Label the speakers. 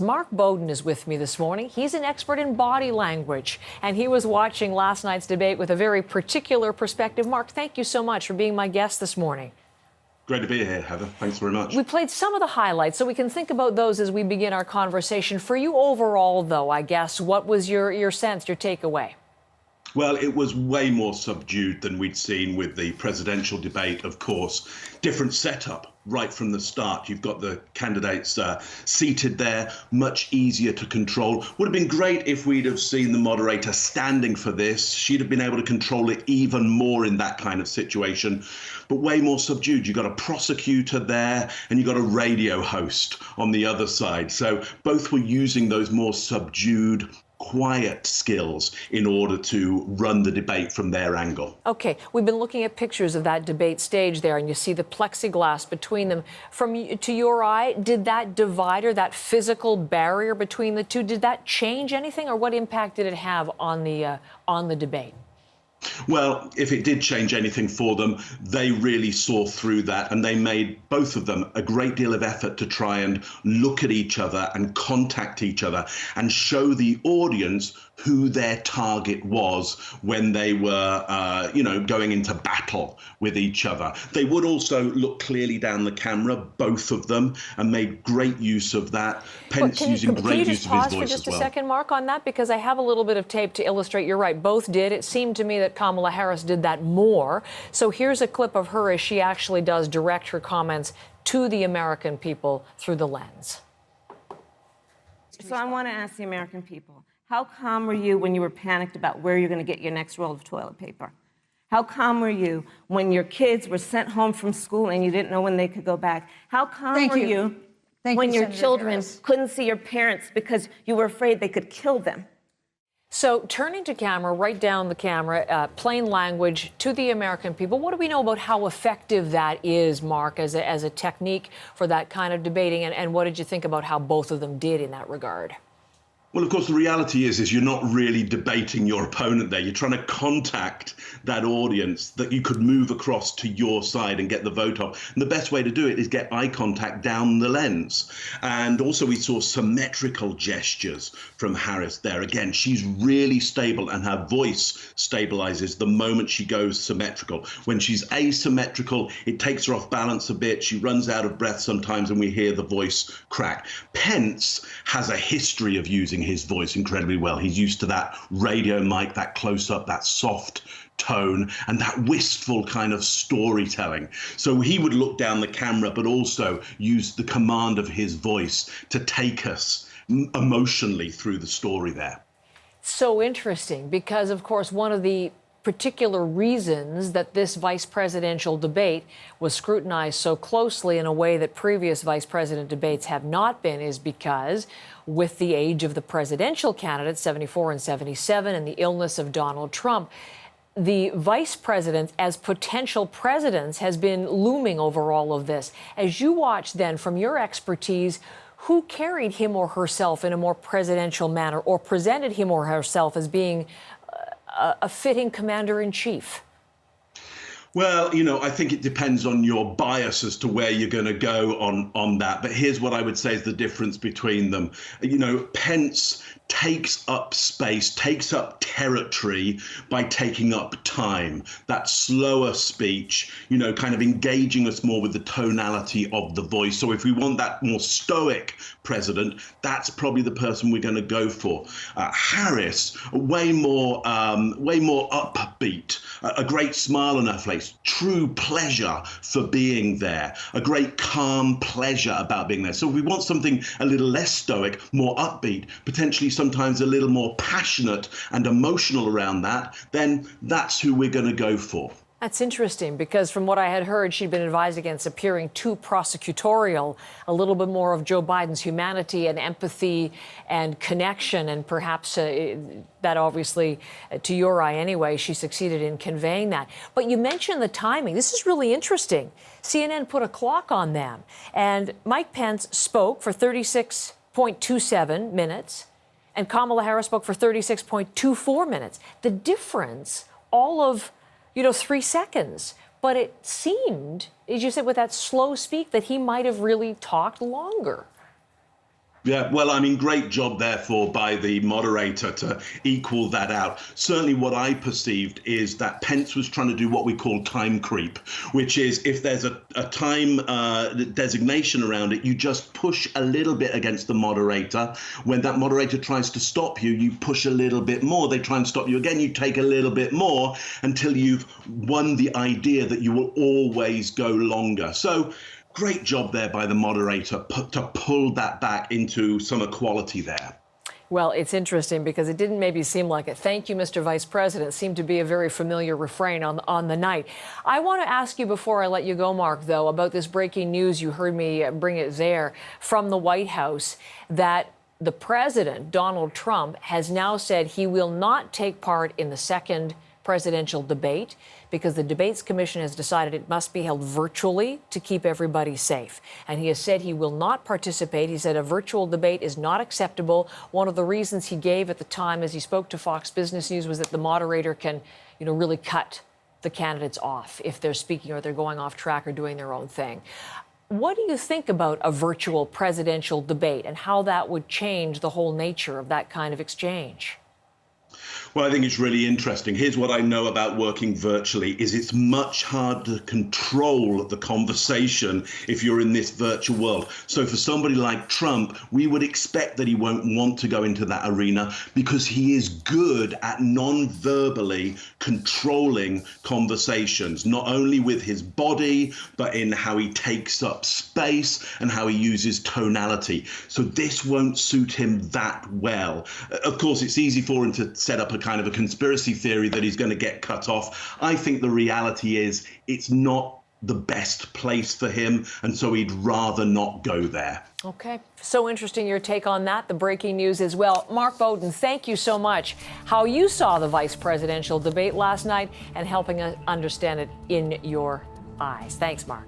Speaker 1: Mark Bowden is with me this morning. He's an expert in body language, and he was watching last night's debate with a very particular perspective. Mark, thank you so much for being my guest this morning.
Speaker 2: Great to be here, Heather. Thanks very much.
Speaker 1: We played some of the highlights, so we can think about those as we begin our conversation. For you overall, though, I guess, what was your sense, your takeaway?
Speaker 2: Well, it was way more subdued than we'd seen with the presidential debate, of course. Different setup right from the start. You've got the candidates seated there, much easier to control. Would have been great if we'd have seen the moderator standing for this. She'd have been able to control it even more in that kind of situation, but way more subdued. You've got a prosecutor there and you've got a radio host on the other side. So both were using those more subdued, quiet skills in order to run the debate from their angle.
Speaker 1: Okay, we've been looking at pictures of that debate stage there, and you see the plexiglass between them. To your eye, did that divider, that physical barrier between the two, did that change anything, or what impact did it have on the debate?
Speaker 2: Well, if it did change anything for them, they really saw through that, and they made, both of them, a great deal of effort to try and look at each other and contact each other and show the audience who their target was when they were, going into battle with each other. They would also look clearly down the camera, both of them, and made great use of that. Pence using great use of his voice as well. Can you just pause for just a
Speaker 1: second, Mark, on that? Because I have a little bit of tape to illustrate. You're right, both did. It seemed to me that Kamala Harris did that more. So here's a clip of her as she actually does direct her comments to the American people through the lens.
Speaker 3: So I want to ask the American people, how calm were you when you were panicked about where you're going to get your next roll of toilet paper? How calm were you when your kids were sent home from school and you didn't know when they could go back? How calm were you when your children couldn't see your parents because you were afraid they could kill them?
Speaker 1: So turning to camera, right down the camera, plain language to the American people. What do we know about how effective that is, Mark, as a technique for that kind of debating? And what did you think about how both of them did in that regard?
Speaker 2: Well, of course, the reality is you're not really debating your opponent there. You're trying to contact that audience that you could move across to your side and get the vote off. And the best way to do it is get eye contact down the lens. And also we saw symmetrical gestures from Harris there. Again, she's really stable and her voice stabilizes the moment she goes symmetrical. When she's asymmetrical, it takes her off balance a bit. She runs out of breath sometimes and we hear the voice crack. Pence has a history of using his voice incredibly well. He's used to that radio mic, that close-up, that soft tone, and that wistful kind of storytelling. So he would look down the camera, but also use the command of his voice to take us emotionally through the story there.
Speaker 1: So interesting, because, of course, one of the particular reasons that this vice presidential debate was scrutinized so closely in a way that previous vice president debates have not been is because with the age of the presidential candidates, 74 and 77, and the illness of Donald Trump, the vice presidents as potential presidents has been looming over all of this. As you watch then from your expertise, who carried him or herself in a more presidential manner or presented him or herself as being a fitting commander-in-chief?
Speaker 2: Well, I think it depends on your bias as to where you're going to go on that. But here's what I would say is the difference between them. Pence takes up space, takes up territory by taking up time. That slower speech, kind of engaging us more with the tonality of the voice. So if we want that more stoic president, that's probably the person we're going to go for. Harris, way more upbeat, a great smile on her face, true pleasure for being there, a great calm pleasure about being there. So if we want something a little less stoic, more upbeat, potentially sometimes a little more passionate and emotional around that, then that's who we're going to go for.
Speaker 1: That's interesting, because from what I had heard, she'd been advised against appearing too prosecutorial, a little bit more of Joe Biden's humanity and empathy and connection, and perhaps that obviously, to your eye anyway, she succeeded in conveying that. But you mentioned the timing. This is really interesting. CNN put a clock on them, and Mike Pence spoke for 36.27 minutes, and Kamala Harris spoke for 36.24 minutes. The difference, all of 3 seconds. But it seemed, as you said, with that slow speak, that he might have really talked longer.
Speaker 2: Yeah, well, I mean, great job, therefore, by the moderator to equal that out. Certainly what I perceived is that Pence was trying to do what we call time creep, which is if there's a time designation around it, you just push a little bit against the moderator. When that moderator tries to stop you, you push a little bit more. They try and stop you again, you take a little bit more until you've won the idea that you will always go longer. So great job there by the moderator to pull that back into some equality there.
Speaker 1: Well, it's interesting because it didn't maybe seem like it. Thank you, Mr. Vice President. Seemed to be a very familiar refrain on the night. I want to ask you before I let you go, Mark, though, about this breaking news. You heard me bring it there from the White House that the president, Donald Trump, has now said he will not take part in the second presidential debate because the Debates Commission has decided it must be held virtually to keep everybody safe. And he has said he will not participate. He said a virtual debate is not acceptable. One of the reasons he gave at the time as he spoke to Fox Business News was that the moderator can, really cut the candidates off if they're speaking or they're going off track or doing their own thing. What do you think about a virtual presidential debate and how that would change the whole nature of that kind of exchange?
Speaker 2: Well, I think it's really interesting. Here's what I know about working virtually is it's much harder to control the conversation if you're in this virtual world. So for somebody like Trump, we would expect that he won't want to go into that arena because he is good at non-verbally controlling conversations, not only with his body, but in how he takes up space and how he uses tonality. So this won't suit him that well. Of course, it's easy for him to set up a kind of a conspiracy theory that he's going to get cut off. I think the reality is it's not the best place for him, and so he'd rather not go there.
Speaker 1: Okay. So interesting your take on that, the breaking news as well. Mark Bowden, thank you so much. How you saw the vice presidential debate last night and helping us understand it in your eyes. Thanks, Mark.